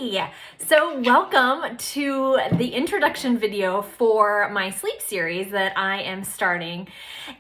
Hi! So welcome to the introduction video for my sleep series that I am starting.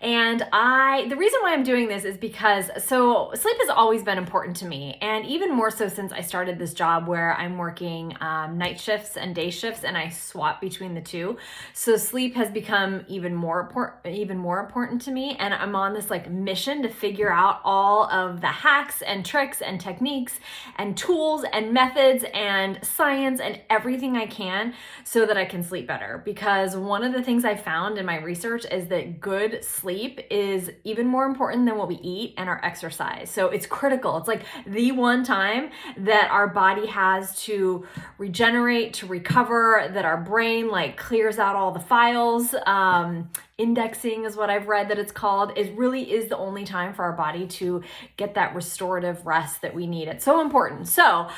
And the reason why I'm doing this is because, sleep has always been important to me, and even more so since I started this job where I'm working night shifts and day shifts, and I swap between the two. So sleep has become even more important to me, and I'm on this mission to figure out all of the hacks and tricks and techniques and tools and methods and science and everything I can so that I can sleep better. Because one of the things I found in my research is that good sleep is even more important than what we eat and our exercise. So it's critical. It's like the one time that our body has to regenerate, to recover, that our brain clears out all the files. Indexing is what I've read that it's called. It really is the only time for our body to get that restorative rest that we need. It's so important. So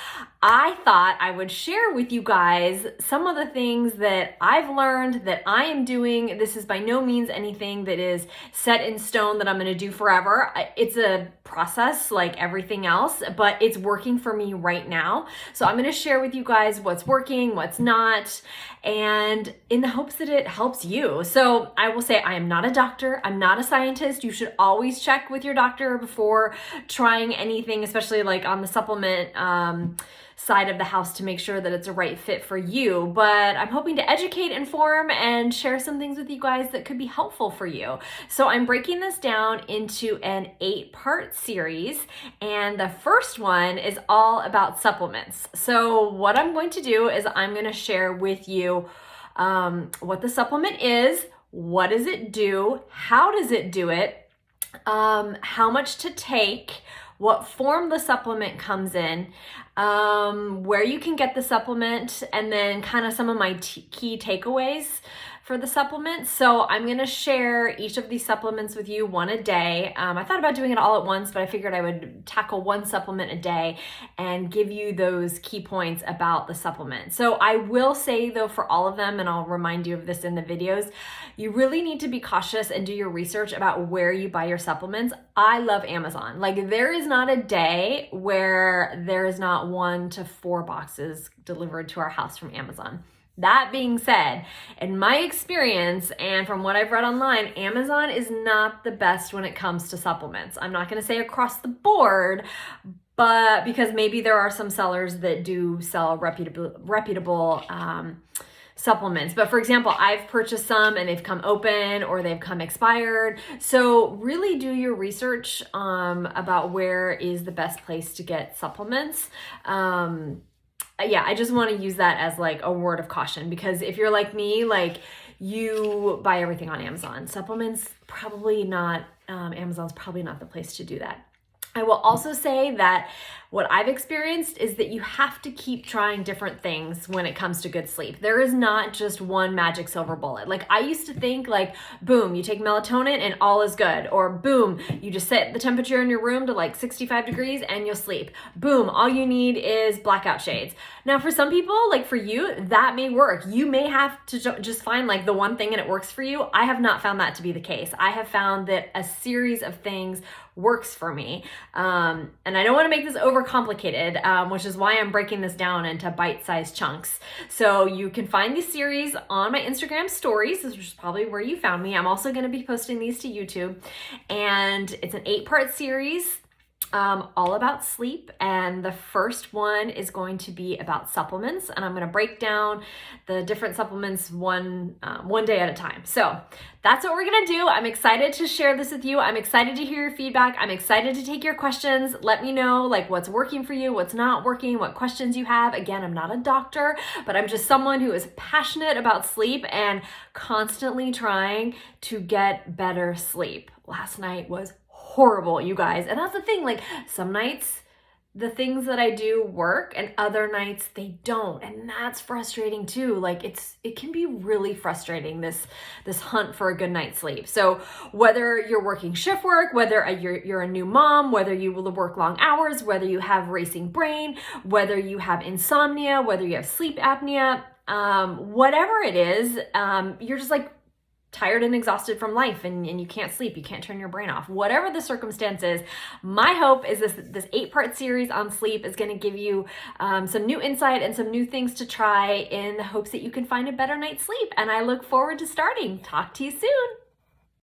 I thought I would share with you guys some of the things that I've learned that I am doing. This is by no means anything that is set in stone that I'm going to do forever. It's a process like everything else, but it's working for me right now. So I'm going to share with you guys what's working, what's not, and in the hopes that it helps you. So I will say I am not a doctor. I'm not a scientist. You should always check with your doctor before trying anything, especially on the supplement side of the house, to make sure that it's a right fit for you. But I'm hoping to educate, inform, and share some things with you guys that could be helpful for you. So I'm breaking this down into an 8-part series, and the first one is all about supplements. So what I'm going to do is I'm going to share with you what the supplement is, what does it do, how does it do it, how much to take, what form the supplement comes in, where you can get the supplement, and then kind of some of my key takeaways for the supplements. So I'm going to share each of these supplements with you one a day. I thought about doing it all at once, but I figured I would tackle one supplement a day and give you those key points about the supplement. So I will say though, for all of them, and I'll remind you of this in the videos, you really need to be cautious and do your research about where you buy your supplements. I love Amazon. There is not a day where there is not 1 to 4 boxes delivered to our house from Amazon. That being said, in my experience and from what I've read online, Amazon is not the best when it comes to supplements. I'm not going to say across the board, but because maybe there are some sellers that do sell reputable supplements. But for example, I've purchased some and they've come open or they've come expired. So really do your research about where is the best place to get supplements. I just want to use that as a word of caution, because if you're like me, you buy everything on Amazon. Supplements, probably not, Amazon's probably not the place to do that. I will also say that what I've experienced is that you have to keep trying different things when it comes to good sleep. There is not just one magic silver bullet. I used to think boom, you take melatonin and all is good. Or boom, you just set the temperature in your room to 65 degrees and you'll sleep. Boom, all you need is blackout shades. Now for some people, for you, that may work. You may have to just find the one thing and it works for you. I have not found that to be the case. I have found that a series of things works for me. And I don't want to make this overcomplicated, which is why I'm breaking this down into bite-sized chunks. So you can find these series on my Instagram stories, which is probably where you found me. I'm also going to be posting these to YouTube. And it's an 8-part series. All about sleep, and the first one is going to be about supplements, and I'm going to break down the different supplements one day at a time. So that's what we're going to do. I'm excited to share this with you. I'm excited to hear your feedback. I'm excited to take your questions. Let me know what's working for you, what's not working, what questions you have. Again, I'm not a doctor, but I'm just someone who is passionate about sleep and constantly trying to get better sleep. Last night was horrible, you guys. And that's the thing, some nights the things that I do work and other nights they don't. And that's frustrating too. It can be really frustrating, this hunt for a good night's sleep. So whether you're working shift work, whether you're a new mom, whether you will work long hours, whether you have racing brain, whether you have insomnia, whether you have sleep apnea, whatever it is, you're just tired and exhausted from life and you can't sleep, you can't turn your brain off. Whatever the circumstance is, my hope is this 8-part series on sleep is going to give you some new insight and some new things to try in the hopes that you can find a better night's sleep. And I look forward to starting. Talk to you soon.